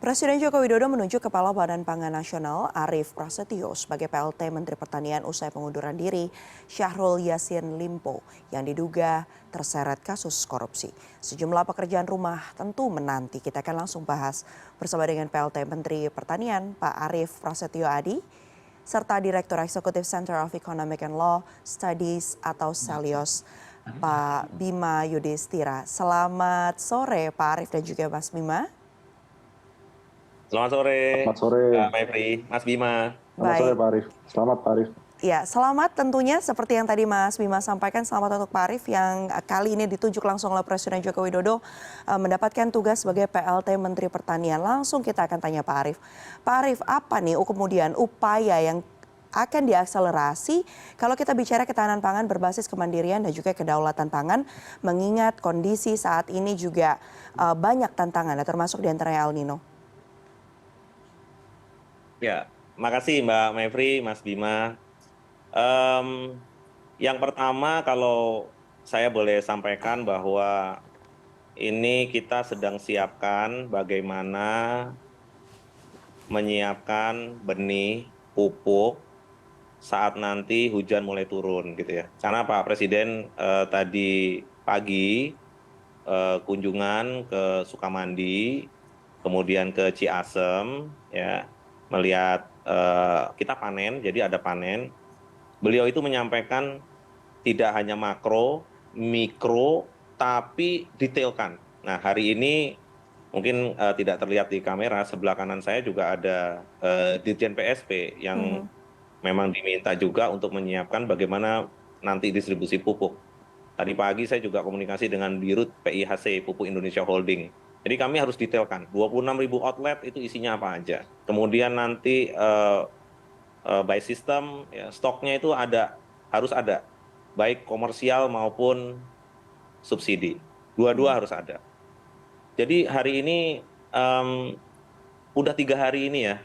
Presiden Joko Widodo menunjuk Kepala Badan Pangan Nasional Arief Prasetyo sebagai PLT Menteri Pertanian usai pengunduran diri Syahrul Yassin Limpo yang diduga terseret kasus korupsi. Sejumlah pekerjaan rumah tentu menanti. Kita akan langsung bahas bersama dengan PLT Menteri Pertanian Pak Arief Prasetyo Adi serta Direktur Eksekutif Center of Economic and Law Studies atau Selios Pak Bima Yudhistira. Selamat sore Pak Arief dan juga Mas Bima. Selamat sore, Selamat sore. Mbak Mevri, Mas Bima. Selamat sore Baik, Pak Arief. Selamat Pak Arief. ya selamat tentunya seperti yang tadi Mas Bima sampaikan, selamat untuk Pak Arief yang kali ini ditunjuk langsung oleh Presiden Joko Widodo mendapatkan tugas sebagai PLT Menteri Pertanian. Langsung kita akan tanya Pak Arief. Pak Arief, apa nih kemudian upaya yang akan diakselerasi kalau kita bicara ketahanan pangan berbasis kemandirian dan juga kedaulatan pangan, mengingat kondisi saat ini juga banyak tantangan, termasuk diantaranya El Nino. Ya, makasih Mbak Mevri, Mas Bima. Yang pertama, kalau saya boleh sampaikan bahwa ini kita sedang siapkan bagaimana menyiapkan benih, pupuk saat nanti hujan mulai turun gitu ya. Karena Pak Presiden tadi pagi kunjungan ke Sukamandi, kemudian ke Ciasem, ya, melihat kita panen, jadi ada panen. Beliau itu menyampaikan tidak hanya makro, mikro, tapi detailkan. Nah, hari ini mungkin tidak terlihat di kamera, sebelah kanan saya juga ada Dirjen PSP yang memang diminta juga untuk menyiapkan bagaimana nanti distribusi pupuk. Tadi pagi saya juga komunikasi dengan Dirut PIHC, Pupuk Indonesia Holding. Jadi kami harus detailkan, 26.000 outlet itu isinya apa aja. Kemudian nanti by system, ya, stoknya itu harus ada, baik komersial maupun subsidi. Dua-dua harus ada. Jadi hari ini udah 3 hari ini ya,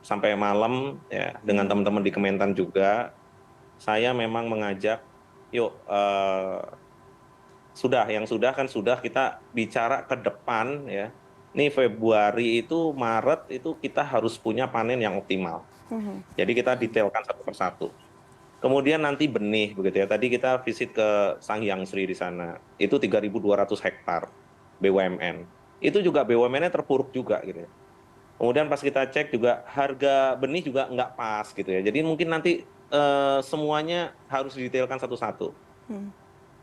sampai malam ya, dengan teman-teman di Kementan juga, saya memang mengajak, yuk sudah kita bicara ke depan ya. Ini Februari itu, Maret itu kita harus punya panen yang optimal. Jadi kita detailkan satu persatu. Kemudian nanti benih begitu ya. Tadi kita visit ke Sanghyang Sri di sana. Itu 3.200 hektar BUMN. Itu juga BUMN-nya terpuruk juga gitu ya. Kemudian pas kita cek juga harga benih juga nggak pas gitu ya. Jadi mungkin nanti semuanya harus didetailkan satu-satu.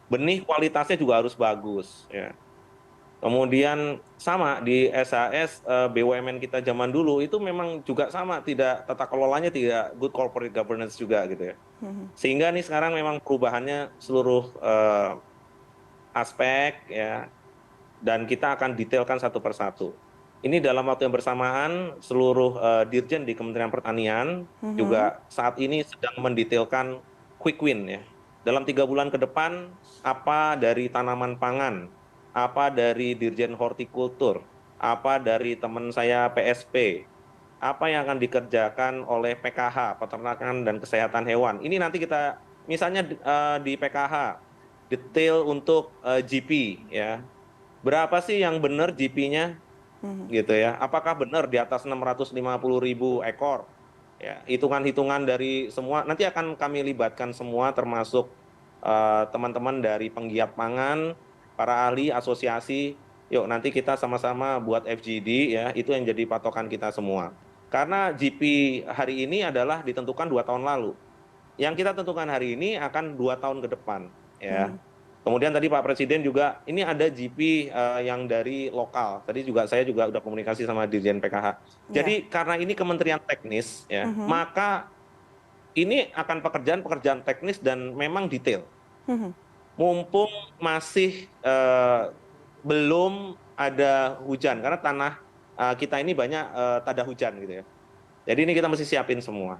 Benih kualitasnya juga harus bagus ya. Kemudian sama di SAS BUMN kita zaman dulu itu memang juga sama, tidak, tata kelolanya tidak good corporate governance juga gitu ya. Sehingga nih sekarang memang perubahannya seluruh aspek ya, dan kita akan detailkan satu persatu. Ini dalam waktu yang bersamaan seluruh dirjen di Kementerian Pertanian juga saat ini sedang mendetailkan quick win ya. Dalam 3 bulan ke depan, apa dari tanaman pangan, apa dari Dirjen Hortikultur, apa dari teman saya PSP, apa yang akan dikerjakan oleh PKH, Peternakan dan Kesehatan Hewan. Ini nanti kita, misalnya di PKH, detail untuk GP ya. Berapa sih yang benar GP-nya? Gitu ya. Apakah benar di atas 650.000 ekor? Ya, hitungan-hitungan dari semua nanti akan kami libatkan semua, termasuk teman-teman dari penggiat pangan, para ahli, asosiasi. Yuk nanti kita sama-sama buat FGD ya, itu yang jadi patokan kita semua. Karena GP hari ini adalah ditentukan 2 tahun lalu. Yang kita tentukan hari ini akan 2 tahun ke depan ya. Kemudian tadi Pak Presiden juga, ini ada GP yang dari lokal. Tadi juga saya juga udah komunikasi sama Dirjen PKH. Jadi karena ini kementerian teknis ya, maka ini akan pekerjaan-pekerjaan teknis dan memang detail. Mumpung masih belum ada hujan, karena tanah kita ini banyak tak ada hujan gitu ya. Jadi ini kita mesti siapin semua.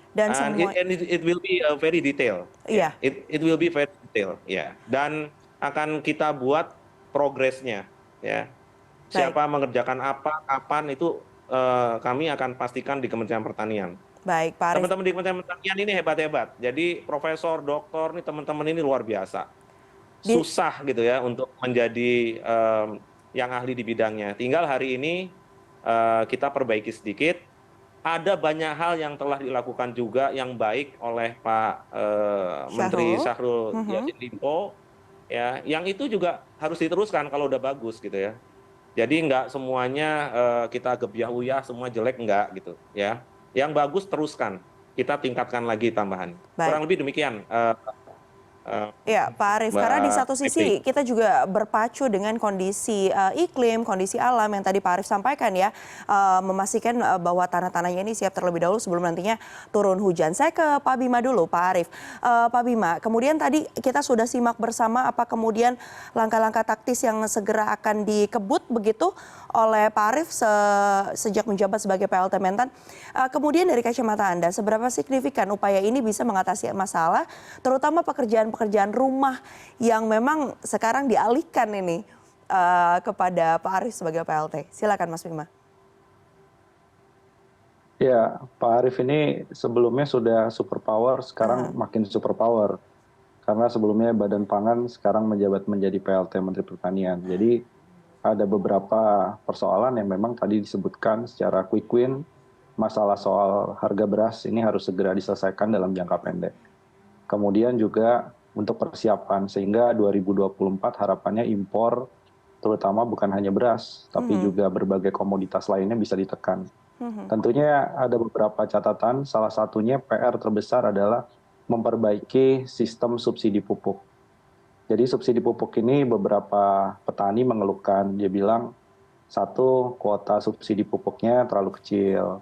Dan And semua, it will be very detail. iya. It will be very detail. Ya. Dan akan kita buat progresnya. Ya. Baik, Siapa mengerjakan apa, kapan itu kami akan pastikan di Kementerian Pertanian. baik Pak Arief. Teman-teman di Kementerian Pertanian ini hebat-hebat. Jadi profesor, doktor, nih teman-teman ini luar biasa. Di- Susah gitu ya untuk menjadi yang ahli di bidangnya. Tinggal hari ini kita perbaiki sedikit. Ada banyak hal yang telah dilakukan juga yang baik oleh Pak Menteri Syahrul. Syahrul Mhm. Yassin Limpo, ya, yang itu juga harus diteruskan kalau udah bagus gitu ya. Jadi nggak semuanya kita gebyah-uyah semua jelek nggak gitu ya. Yang bagus teruskan, kita tingkatkan lagi tambahan. Baik. Kurang lebih demikian, eh, Ya, Pak Arief, karena di Mbak satu Mepri. sisi kita juga berpacu dengan kondisi iklim, kondisi alam yang tadi Pak Arief sampaikan ya, memastikan bahwa tanah-tanahnya ini siap terlebih dahulu sebelum nantinya turun hujan. Saya ke Pak Bima dulu, Pak Arief. Pak Bima, kemudian tadi kita sudah simak bersama apa kemudian langkah-langkah taktis yang segera akan dikebut begitu oleh Pak Arief sejak menjabat sebagai PLT Mentan. Kemudian dari kacamata Anda, seberapa signifikan upaya ini bisa mengatasi masalah, terutama pekerjaan-pekerjaan rumah yang memang sekarang dialihkan ini kepada Pak Arief sebagai PLT. Silakan Mas Bima. Ya, Pak Arief ini sebelumnya sudah superpower, sekarang makin superpower. Karena sebelumnya Badan Pangan, sekarang menjabat menjadi PLT Menteri Pertanian. Jadi ada beberapa persoalan yang memang tadi disebutkan secara quick win. Masalah soal harga beras ini harus segera diselesaikan dalam jangka pendek. Kemudian juga untuk persiapan, sehingga 2024 harapannya impor, terutama bukan hanya beras, tapi juga berbagai komoditas lainnya bisa ditekan. Tentunya ada beberapa catatan, salah satunya PR terbesar adalah memperbaiki sistem subsidi pupuk. Jadi subsidi pupuk ini beberapa petani mengeluhkan, dia bilang satu, kuota subsidi pupuknya terlalu kecil.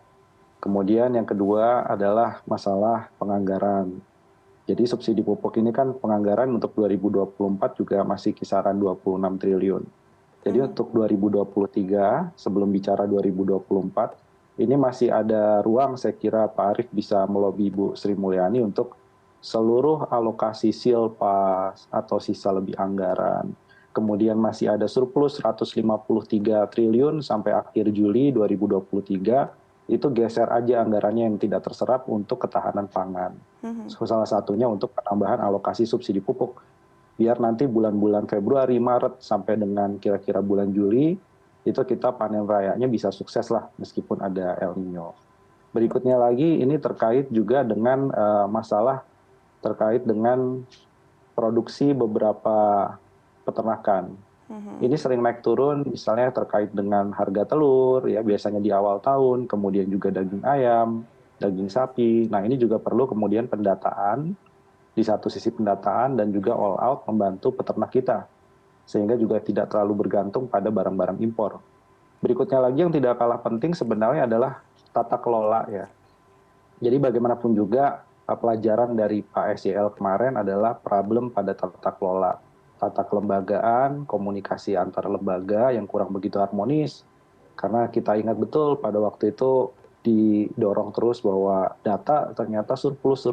Kemudian yang kedua adalah masalah penganggaran. Jadi subsidi pupuk ini kan penganggaran untuk 2024 juga masih kisaran 26 triliun. Jadi untuk 2023, sebelum bicara 2024, ini masih ada ruang saya kira Pak Arief bisa melobi Bu Sri Mulyani untuk seluruh alokasi silpas atau sisa lebih anggaran. Kemudian masih ada surplus 153 triliun sampai akhir Juli 2023, itu geser aja anggarannya yang tidak terserap untuk ketahanan pangan. Salah satunya untuk penambahan alokasi subsidi pupuk. Biar nanti bulan-bulan Februari, Maret, sampai dengan kira-kira bulan Juli, itu kita panen rayanya bisa sukses lah meskipun ada El Nino. Berikutnya lagi ini terkait juga dengan masalah terkait dengan produksi beberapa peternakan. Ini sering naik turun, misalnya terkait dengan harga telur, ya biasanya di awal tahun, kemudian juga daging ayam, daging sapi. Nah ini juga perlu kemudian pendataan, di satu sisi pendataan dan juga all out membantu peternak kita, sehingga juga tidak terlalu bergantung pada barang-barang impor. Berikutnya lagi yang tidak kalah penting sebenarnya adalah tata kelola ya. Jadi bagaimanapun juga pelajaran dari Pak SYL kemarin adalah problem pada tata kelola. Tata kelembagaan, komunikasi antar lembaga yang kurang begitu harmonis. Karena kita ingat betul pada waktu itu didorong terus bahwa data ternyata surplus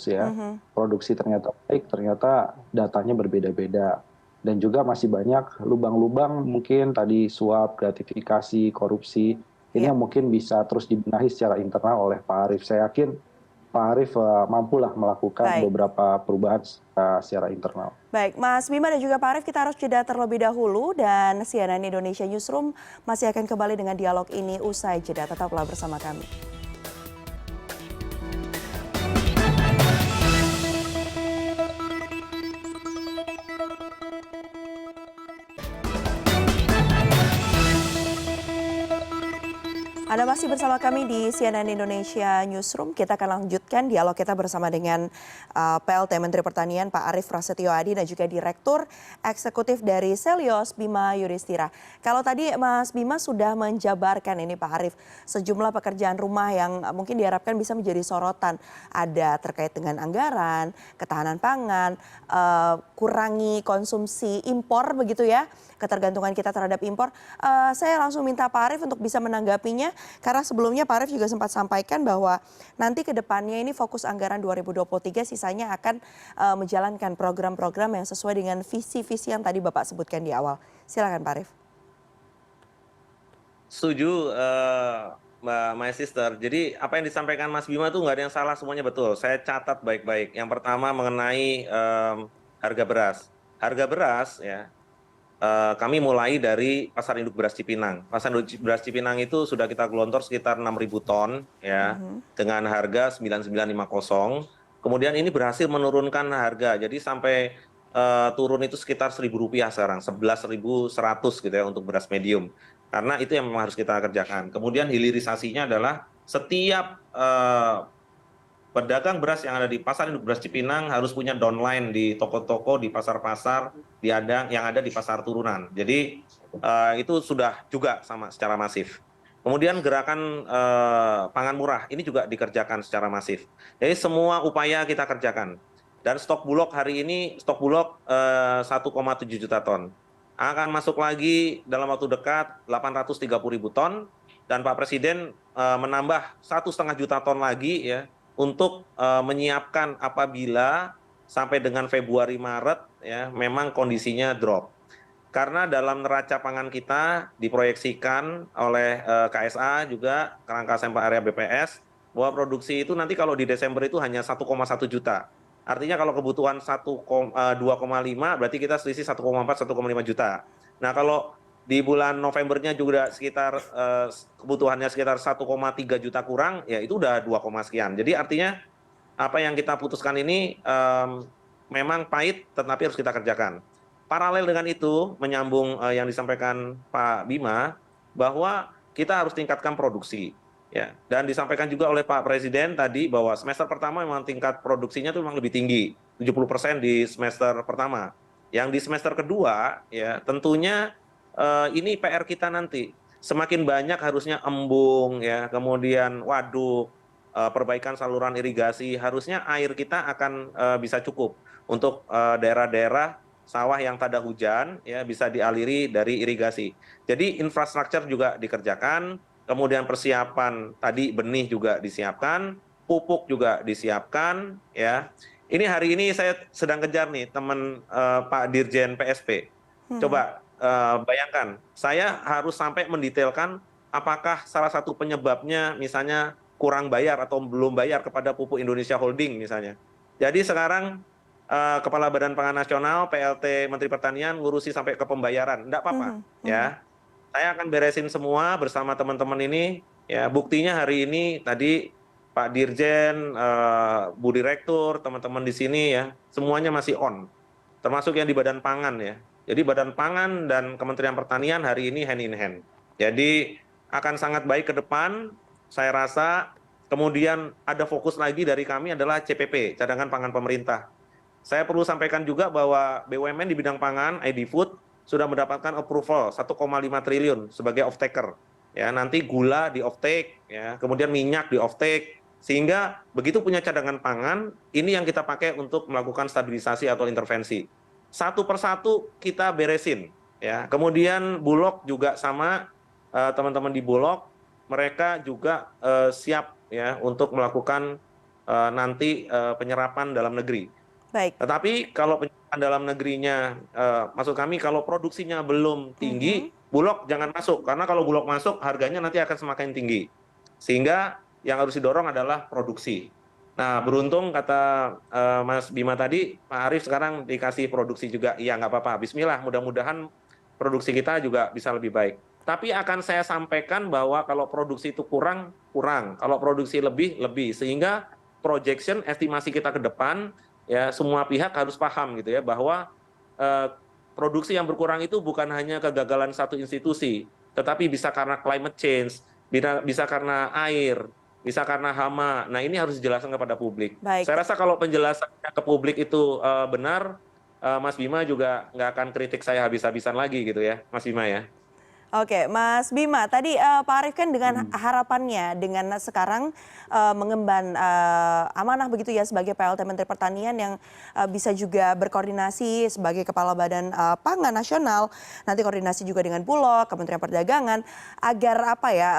ya. Produksi ternyata baik, ternyata datanya berbeda-beda. Dan juga masih banyak lubang-lubang mungkin tadi suap, gratifikasi, korupsi. Ini yang mungkin bisa terus dibenahi secara internal oleh Pak Arief. Saya yakin Pak Arief mampulah melakukan Baik. beberapa perubahan secara internal. Baik, Mas Bima dan juga Pak Arief, kita harus jeda terlebih dahulu dan CNN Indonesia Newsroom masih akan kembali dengan dialog ini usai jeda. Tetaplah bersama kami. Anda masih bersama kami di CNN Indonesia Newsroom. Kita akan lanjutkan dialog kita bersama dengan PLT Menteri Pertanian Pak Arief Prasetyo Adi dan juga Direktur Eksekutif dari Selyos Bima Yudhistira. Kalau tadi Mas Bima sudah menjabarkan ini Pak Arief, sejumlah pekerjaan rumah yang mungkin diharapkan bisa menjadi sorotan. Ada terkait dengan anggaran, ketahanan pangan, kurangi konsumsi impor begitu ya, ketergantungan kita terhadap impor. Saya langsung minta Pak Arief untuk bisa menanggapinya. Karena sebelumnya Pak Arief juga sempat sampaikan bahwa nanti ke depannya ini fokus anggaran 2023 sisanya akan menjalankan program-program yang sesuai dengan visi-visi yang tadi Bapak sebutkan di awal. Silakan Pak Arief. Setuju, Mbak My Sister. Jadi apa yang disampaikan Mas Bima itu nggak ada yang salah, semuanya betul. Saya catat baik-baik. Yang pertama mengenai harga beras. Harga beras ya kami mulai dari pasar induk beras Cipinang. Pasar induk beras Cipinang itu sudah kita gelontor sekitar 6.000 ton ya dengan harga 9.950. Kemudian ini berhasil menurunkan harga. Jadi sampai turun itu sekitar Rp1.000 sekarang, 11.100 gitu ya untuk beras medium. Karena itu yang memang harus kita kerjakan. Kemudian hilirisasinya adalah setiap pedagang beras yang ada di pasar induk beras Cipinang harus punya downline di toko-toko, di pasar-pasar yang ada di pasar turunan. Jadi itu sudah juga sama secara masif. Kemudian gerakan pangan murah ini juga dikerjakan secara masif. Jadi semua upaya kita kerjakan. Dan stok bulog hari ini, stok bulog 1,7 juta ton. Akan masuk lagi dalam waktu dekat 830.000 ton. Dan Pak Presiden menambah 1,5 juta ton lagi ya, untuk menyiapkan apabila sampai dengan Februari Maret ya memang kondisinya drop. Karena dalam neraca pangan kita diproyeksikan oleh KSA juga kerangka sampel area BPS bahwa produksi itu nanti kalau di Desember itu hanya 1,1 juta. Artinya kalau kebutuhan 2,5 berarti kita selisih 1,4 1,5 juta. Nah, kalau di bulan Novembernya juga sekitar kebutuhannya sekitar 1,3 juta kurang, ya itu udah 2, sekian. Jadi artinya apa yang kita putuskan ini memang pahit, tetapi harus kita kerjakan. Paralel dengan itu, menyambung yang disampaikan Pak Bima, bahwa kita harus tingkatkan produksi. Ya, dan disampaikan juga oleh Pak Presiden tadi bahwa semester pertama memang tingkat produksinya itu memang lebih tinggi, 70% di semester pertama. Yang di semester kedua, ya tentunya ini PR kita nanti semakin banyak harusnya embung ya, kemudian waduk, perbaikan saluran irigasi, harusnya air kita akan bisa cukup untuk daerah-daerah sawah yang tak ada hujan ya bisa dialiri dari irigasi. Jadi infrastruktur juga dikerjakan, kemudian persiapan tadi benih juga disiapkan, pupuk juga disiapkan ya. Ini hari ini saya sedang kejar nih teman Pak Dirjen PSP. Coba bayangkan, saya harus sampai mendetailkan apakah salah satu penyebabnya misalnya kurang bayar atau belum bayar kepada Pupuk Indonesia Holding misalnya. Jadi sekarang Kepala Badan Pangan Nasional, PLT Menteri Pertanian ngurusi sampai ke pembayaran. Enggak apa-apa ya. Saya akan beresin semua bersama teman-teman ini. Ya, buktinya hari ini tadi Pak Dirjen, Bu Direktur, teman-teman di sini ya, semuanya masih on. Termasuk yang di Badan Pangan ya. Jadi Badan Pangan dan Kementerian Pertanian hari ini hand in hand. Jadi akan sangat baik ke depan, saya rasa. Kemudian ada fokus lagi dari kami adalah CPP, Cadangan Pangan Pemerintah. Saya perlu sampaikan juga bahwa BUMN di bidang pangan, ID Food, sudah mendapatkan approval 1,5 triliun sebagai off-taker. Ya, nanti gula di off-take, ya, kemudian minyak di off-take, sehingga begitu punya cadangan pangan, ini yang kita pakai untuk melakukan stabilisasi atau intervensi. Satu persatu kita beresin. Ya. Kemudian Bulog juga sama, teman-teman di Bulog, mereka juga siap ya untuk melakukan nanti penyerapan dalam negeri. Baik. Tetapi kalau penyerapan dalam negerinya, maksud kami kalau produksinya belum tinggi, Bulog jangan masuk. Karena kalau Bulog masuk, harganya nanti akan semakin tinggi. Sehingga yang harus didorong adalah produksi. Nah, beruntung kata Mas Bima tadi, Pak Arief sekarang dikasih produksi juga. Iya, nggak apa-apa. Bismillah, mudah-mudahan produksi kita juga bisa lebih baik. Tapi akan saya sampaikan bahwa kalau produksi itu kurang, kurang. Kalau produksi lebih, lebih. Sehingga projection, estimasi kita ke depan, ya semua pihak harus paham gitu ya, bahwa produksi yang berkurang itu bukan hanya kegagalan satu institusi, tetapi bisa karena climate change, bisa karena air, bisa karena hama. Nah, ini harus dijelaskan kepada publik. Baik. Saya rasa kalau penjelasannya ke publik itu benar, Mas Bima juga nggak akan kritik saya habis-habisan lagi gitu ya, Mas Bima ya. Oke, Mas Bima, tadi Pak Arief kan dengan harapannya dengan sekarang mengemban amanah begitu ya sebagai PLT Menteri Pertanian yang bisa juga berkoordinasi sebagai Kepala Badan Pangan Nasional, nanti koordinasi juga dengan Bulog, Kementerian Perdagangan, agar apa ya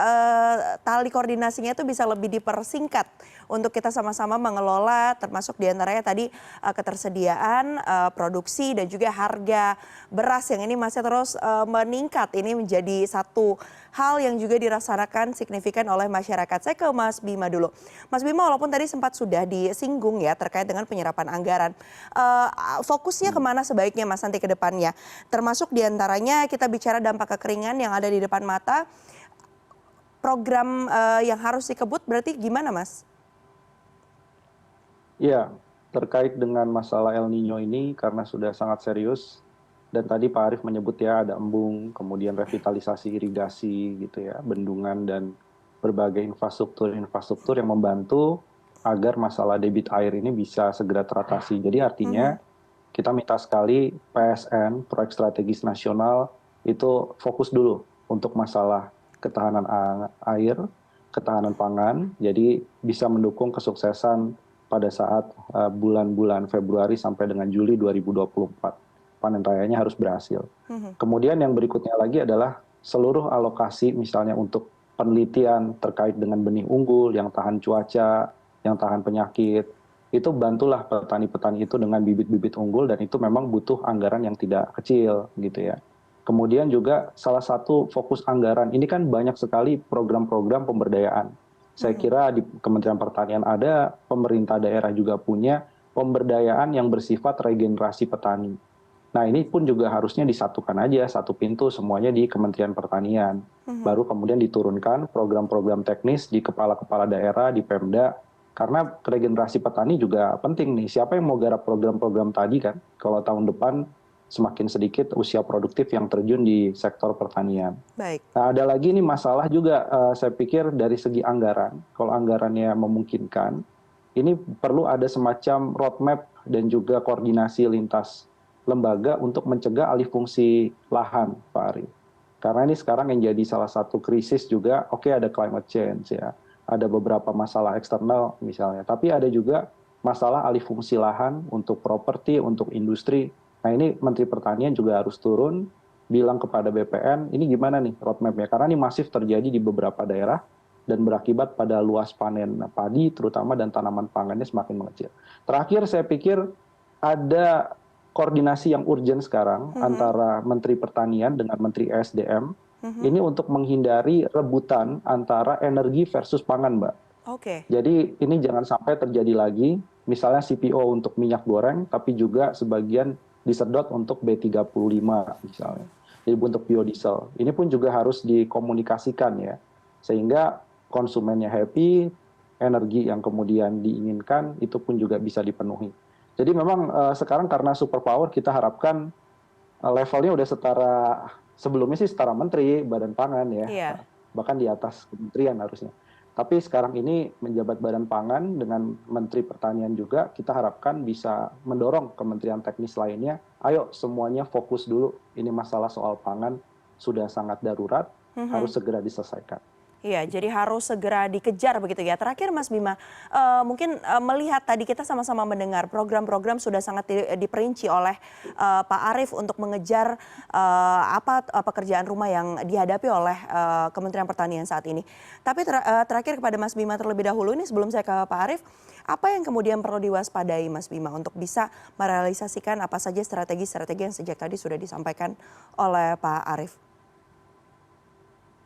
tali koordinasinya itu bisa lebih dipersingkat untuk kita sama-sama mengelola, termasuk diantaranya tadi ketersediaan, produksi dan juga harga beras yang ini masih terus meningkat. Ini menjadi menjadi satu hal yang juga dirasakan signifikan oleh masyarakat. Saya ke Mas Bima dulu. Mas Bima, walaupun tadi sempat sudah disinggung ya terkait dengan penyerapan anggaran, fokusnya kemana sebaiknya Mas nanti ke depannya? Termasuk diantaranya kita bicara dampak kekeringan yang ada di depan mata, program yang harus dikebut berarti gimana Mas? Ya, terkait dengan masalah El Nino ini karena sudah sangat serius, dan tadi Pak Arief menyebut ya ada embung, kemudian revitalisasi irigasi gitu ya, bendungan dan berbagai infrastruktur yang membantu agar masalah debit air ini bisa segera teratasi. Jadi artinya kita minta sekali PSN, Proyek Strategis Nasional, itu fokus dulu untuk masalah ketahanan air, ketahanan pangan, jadi bisa mendukung kesuksesan pada saat bulan-bulan Februari sampai dengan Juli 2024. Panen rayanya harus berhasil. Kemudian yang berikutnya lagi adalah seluruh alokasi misalnya untuk penelitian terkait dengan benih unggul yang tahan cuaca, yang tahan penyakit, itu bantulah petani-petani itu dengan bibit-bibit unggul dan itu memang butuh anggaran yang tidak kecil gitu ya. Kemudian juga salah satu fokus anggaran, ini kan banyak sekali program-program pemberdayaan. Saya kira di Kementerian Pertanian ada, pemerintah daerah juga punya pemberdayaan yang bersifat regenerasi petani. Nah ini pun juga harusnya disatukan aja, satu pintu semuanya di Kementerian Pertanian. Baru kemudian diturunkan program-program teknis di kepala-kepala daerah, di Pemda, karena regenerasi petani juga penting nih. Siapa yang mau garap program-program tadi kan, kalau tahun depan semakin sedikit usia produktif yang terjun di sektor pertanian. Baik. Nah, ada lagi nih masalah juga, saya pikir dari segi anggaran, kalau anggarannya memungkinkan, ini perlu ada semacam roadmap dan juga koordinasi lintas lembaga untuk mencegah alih fungsi lahan, Pak Ari. Karena ini sekarang yang jadi salah satu krisis juga, oke ada climate change ya, ada beberapa masalah eksternal misalnya, tapi ada juga masalah alih fungsi lahan untuk properti, untuk industri. Nah ini Menteri Pertanian juga harus turun, bilang kepada BPN, ini gimana nih roadmap-nya? Karena ini masif terjadi di beberapa daerah dan berakibat pada luas panen padi terutama dan tanaman pangannya semakin mengecil. Terakhir saya pikir ada koordinasi yang urgent sekarang antara Menteri Pertanian dengan Menteri ESDM, ini untuk menghindari rebutan antara energi versus pangan, Mbak. Oke. Jadi ini jangan sampai terjadi lagi, misalnya CPO untuk minyak goreng, tapi juga sebagian disedot untuk B35 misalnya. Jadi untuk biodiesel. Ini pun juga harus dikomunikasikan ya, sehingga konsumennya happy, energi yang kemudian diinginkan itu pun juga bisa dipenuhi. Jadi memang sekarang karena superpower kita harapkan levelnya udah setara, sebelumnya sih setara menteri, badan pangan ya, Iya. bahkan di atas kementerian harusnya. Tapi sekarang ini menjabat badan pangan dengan menteri pertanian juga, kita harapkan bisa mendorong kementerian teknis lainnya, ayo semuanya fokus dulu, ini masalah soal pangan sudah sangat darurat, harus segera diselesaikan. Iya, jadi harus segera dikejar begitu ya. Terakhir Mas Bima, mungkin melihat tadi kita sama-sama mendengar program-program sudah sangat diperinci oleh Pak Arief untuk mengejar apa pekerjaan rumah yang dihadapi oleh Kementerian Pertanian saat ini. Tapi terakhir kepada Mas Bima terlebih dahulu ini sebelum saya ke Pak Arief, apa yang kemudian perlu diwaspadai Mas Bima untuk bisa merealisasikan apa saja strategi-strategi yang sejak tadi sudah disampaikan oleh Pak Arief?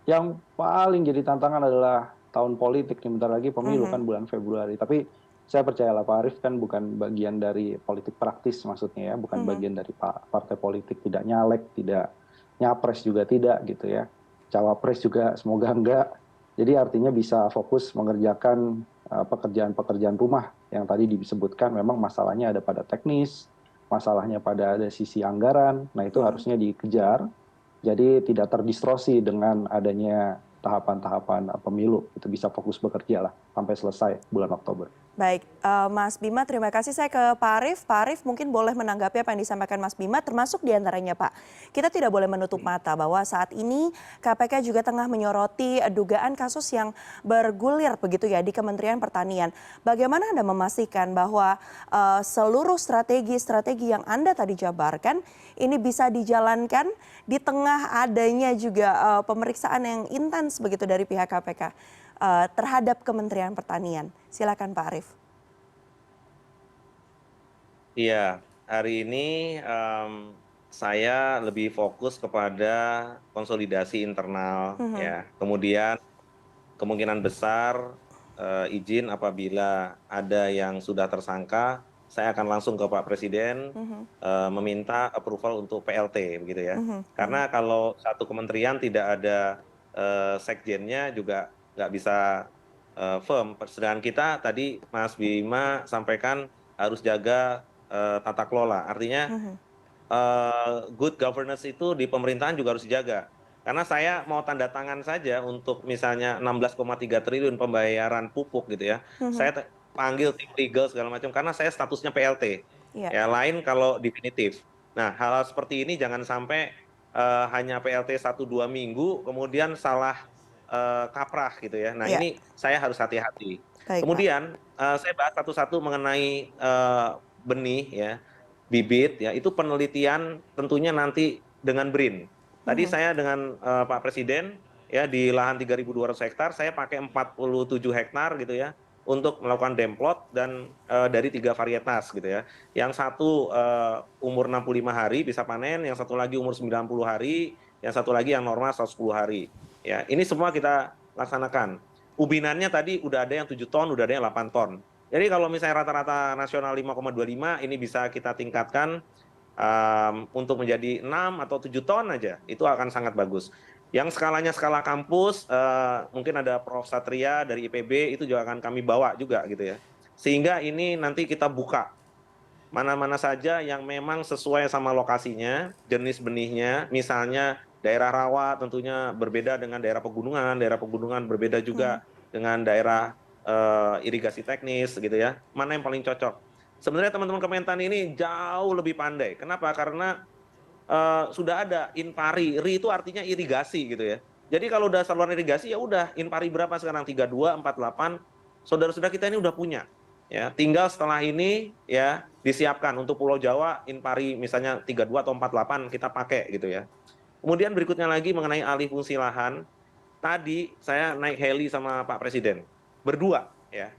Yang paling jadi tantangan adalah tahun politik nih, bentar lagi pemilu kan bulan Februari. Tapi saya percayalah Pak Arief kan bukan bagian dari politik praktis maksudnya ya, bukan bagian dari partai politik, tidak nyalek, tidak nyapres juga tidak gitu ya. Cawapres juga semoga enggak. Jadi artinya bisa fokus mengerjakan pekerjaan-pekerjaan rumah yang tadi disebutkan, memang masalahnya ada pada teknis, masalahnya pada ada sisi anggaran, nah itu harusnya dikejar. Jadi tidak terdistorsi dengan adanya tahapan-tahapan pemilu, itu bisa fokus bekerja lah sampai selesai bulan Oktober. Baik, Mas Bima terima kasih. Saya ke Pak Arief. Pak Arief mungkin boleh menanggapi apa yang disampaikan Mas Bima, termasuk diantaranya Pak. Kita tidak boleh menutup mata bahwa saat ini KPK juga tengah menyoroti dugaan kasus yang bergulir begitu ya di Kementerian Pertanian. Bagaimana Anda memastikan bahwa seluruh strategi-strategi yang Anda tadi jabarkan ini bisa dijalankan di tengah adanya juga pemeriksaan yang intens begitu dari pihak KPK? Terhadap Kementerian Pertanian. Silakan Pak Arief. Iya, hari ini saya lebih fokus kepada konsolidasi internal, Mhm. ya. Kemudian kemungkinan besar izin apabila ada yang sudah tersangka, saya akan langsung ke Pak Presiden Mhm. meminta approval untuk PLT, begitu ya. Mhm. Mhm. Karena kalau satu kementerian tidak ada sekjennya juga nggak bisa firm. Sedangkan kita tadi Mas Bima sampaikan harus jaga tata kelola. Artinya Mhm. good governance itu di pemerintahan juga harus dijaga. Karena saya mau tanda tangan saja untuk misalnya 16,3 triliun pembayaran pupuk gitu ya. Mhm. Saya panggil tim legal segala macam karena saya statusnya PLT. Iya. Ya, lain kalau definitif. Nah, hal-hal seperti ini jangan sampai hanya PLT 1-2 minggu kemudian salah kaprah gitu ya. Nah, Iya. ini saya harus hati-hati. Baik, Pak. Kemudian saya bahas satu-satu mengenai benih ya, bibit ya, itu penelitian tentunya nanti dengan BRIN. Tadi Mhm. saya dengan Pak Presiden ya di lahan 3.200 hektar saya pakai 47 hektar gitu ya untuk melakukan demplot dan dari 3 varietas gitu ya. Yang satu umur 65 hari bisa panen, yang satu lagi umur 90 hari, yang satu lagi yang normal 110 hari. Ya, ini semua kita laksanakan. Ubinannya tadi udah ada yang 7 ton, udah ada yang 8 ton. Jadi kalau misalnya rata-rata nasional 5,25, ini bisa kita tingkatkan untuk menjadi 6 atau 7 ton aja. Itu akan sangat bagus. Yang skalanya skala kampus, mungkin ada Prof. Satria dari IPB, itu juga akan kami bawa juga gitu ya. Sehingga ini nanti kita buka mana-mana saja yang memang sesuai sama lokasinya, jenis benihnya, misalnya daerah rawa tentunya berbeda dengan daerah pegunungan berbeda Mhm. juga dengan daerah irigasi teknis gitu ya. Mana yang paling cocok? Sebenarnya teman-teman Kementan ini jauh lebih pandai. Kenapa? Karena sudah ada Inpari, RI itu artinya irigasi gitu ya. Jadi kalau udah saluran irigasi ya udah Inpari berapa sekarang 32, 48, saudara-saudara kita ini udah punya. Ya, tinggal setelah ini ya disiapkan untuk Pulau Jawa Inpari misalnya 32 atau 48 kita pakai gitu ya. Kemudian berikutnya lagi mengenai alih fungsi lahan, tadi saya naik heli sama Pak Presiden. Berdua ya.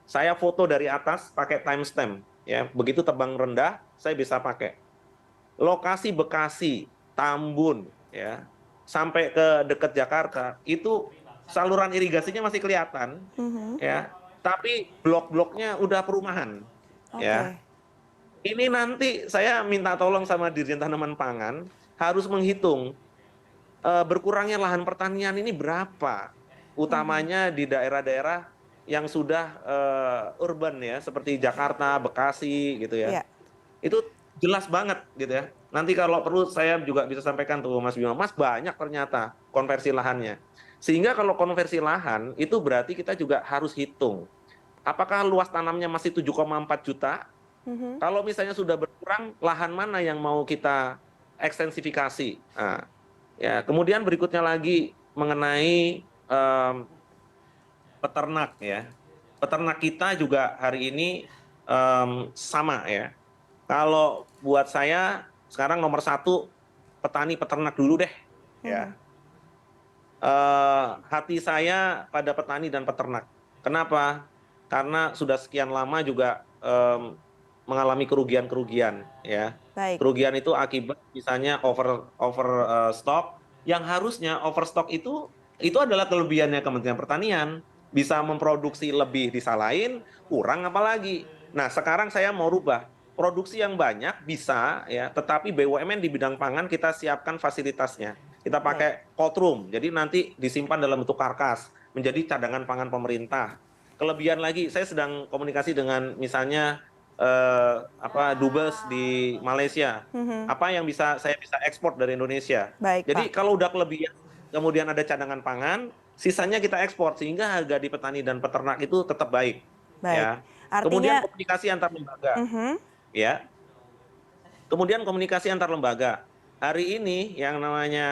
Saya foto dari atas pakai timestamp ya. Begitu tebang rendah saya bisa pakai lokasi Bekasi, Tambun, ya, sampai ke dekat Jakarta, itu saluran irigasinya masih kelihatan, Mhm. ya, tapi blok-bloknya udah perumahan, ya. Oke. Ini nanti saya minta tolong sama Dirjen Tanaman Pangan harus menghitung berkurangnya lahan pertanian ini berapa, Mhm. utamanya di daerah-daerah yang sudah urban ya, seperti Jakarta, Bekasi, gitu ya. Iya. Itu jelas banget gitu ya. Nanti kalau perlu saya juga bisa sampaikan tuh Mas Bima, Mas banyak ternyata konversi lahannya. Sehingga kalau konversi lahan itu berarti kita juga harus hitung. Apakah luas tanamnya masih 7,4 juta? Mhm. Kalau misalnya sudah berkurang, lahan mana yang mau kita ekstensifikasi? Nah, ya, kemudian berikutnya lagi mengenai peternak ya. Peternak kita juga hari ini sama ya. Kalau buat saya sekarang nomor satu petani peternak dulu deh, Mhm. ya. Hati saya pada petani dan peternak. Kenapa? Karena sudah sekian lama juga mengalami kerugian-kerugian, ya. Baik. Kerugian itu akibat misalnya over stok, yang harusnya overstock itu adalah kelebihannya Kementerian Pertanian, bisa memproduksi lebih disalahin, kurang apalagi. Nah, sekarang saya mau rubah. Produksi yang banyak bisa ya, tetapi BUMN di bidang pangan kita siapkan fasilitasnya. Kita Baik. pakai cold room, jadi nanti disimpan dalam bentuk karkas, menjadi cadangan pangan pemerintah. Kelebihan lagi, saya sedang komunikasi dengan misalnya dubes di Malaysia. Mhm. Apa yang saya bisa ekspor dari Indonesia. Baik, Jadi Pak. kalau udah kelebihan, kemudian ada cadangan pangan, sisanya kita ekspor sehingga harga di petani dan peternak itu tetap baik. Baik. Ya. Kemudian Artinya komunikasi antar lembaga. mhm. Ya. Kemudian komunikasi antar lembaga. Hari ini yang namanya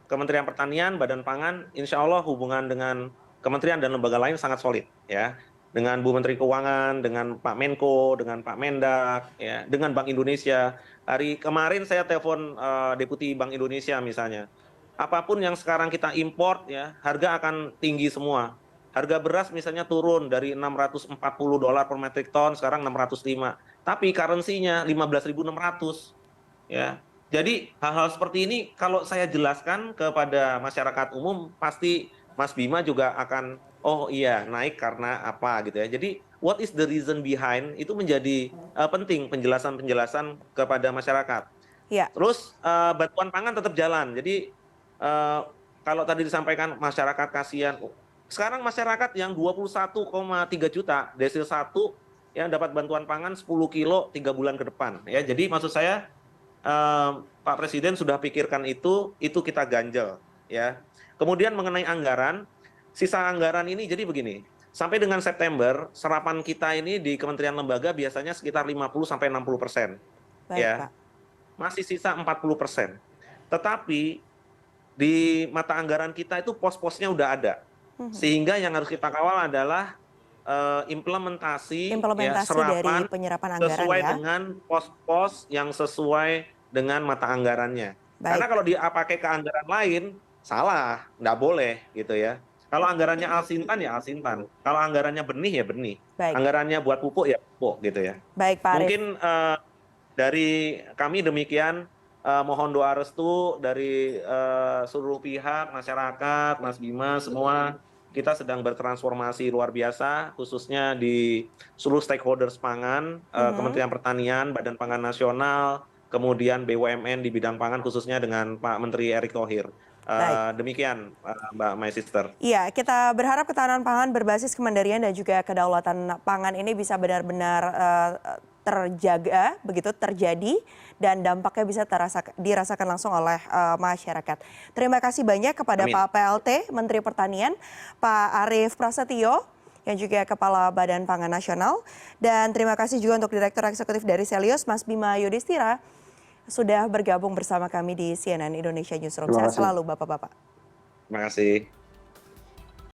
Kementerian Pertanian, Badan Pangan, insya Allah hubungan dengan kementerian dan lembaga lain sangat solid, ya. Dengan Bu Menteri Keuangan, dengan Pak Menko, dengan Pak Mendak, ya, dengan Bank Indonesia. Hari kemarin saya telepon Deputi Bank Indonesia misalnya. Apapun yang sekarang kita import, ya, harga akan tinggi semua. Harga beras misalnya turun dari $640 per metric ton, sekarang 605. Tapi currency-nya 15.600. ya. Jadi hal-hal seperti ini kalau saya jelaskan kepada masyarakat umum pasti Mas Bima juga akan oh iya naik karena apa gitu ya. Jadi what is the reason behind itu menjadi penting penjelasan-penjelasan kepada masyarakat. Ya, Terus bantuan pangan tetap jalan. Jadi kalau tadi disampaikan masyarakat kasihan, sekarang masyarakat yang 21,3 juta desil 1 yang dapat bantuan pangan 10 kilo 3 bulan ke depan ya. Jadi maksud saya Pak Presiden sudah pikirkan itu kita ganjel ya. Kemudian mengenai anggaran, sisa anggaran ini jadi begini. Sampai dengan September, serapan kita ini di kementerian lembaga biasanya sekitar 50-60% baik ya. Pak. Masih sisa 40%. Tetapi di mata anggaran kita itu pos-posnya udah ada. Sehingga yang harus kita kawal adalah implementasi ya Implementasi dari serapan penyerapan anggaran sesuai ya. dengan pos-pos yang sesuai dengan mata anggarannya. Karena Baik, kalau dia pakai ke anggaran lain, salah, nggak boleh gitu ya. Kalau anggarannya Alsintan ya Alsintan. Kalau anggarannya benih ya benih. baik. Anggarannya buat pupuk ya pupuk gitu ya. Baik Pak Arief. Mungkin dari kami demikian, mohon doa restu dari seluruh pihak, masyarakat, Mas Bima, semua kita sedang bertransformasi luar biasa, khususnya di seluruh stakeholders pangan, Kementerian Pertanian, Badan Pangan Nasional, kemudian BUMN di bidang pangan khususnya dengan Pak Menteri Erick Thohir. Baik. Demikian Mbak My Sister. Iya, kita berharap ketahanan pangan berbasis kemandirian dan juga kedaulatan pangan ini bisa benar-benar terjaga, begitu terjadi, dan dampaknya bisa dirasakan langsung oleh masyarakat. Terima kasih banyak kepada Amin. Pak PLT, Menteri Pertanian, Pak Arief Prasetyo, yang juga Kepala Badan Pangan Nasional. Dan terima kasih juga untuk Direktur Eksekutif dari Selyos, Mas Bima Yudhistira, sudah bergabung bersama kami di CNN Indonesia Newsroom. Terima Sehat kasih. selalu Bapak-Bapak. Terima kasih.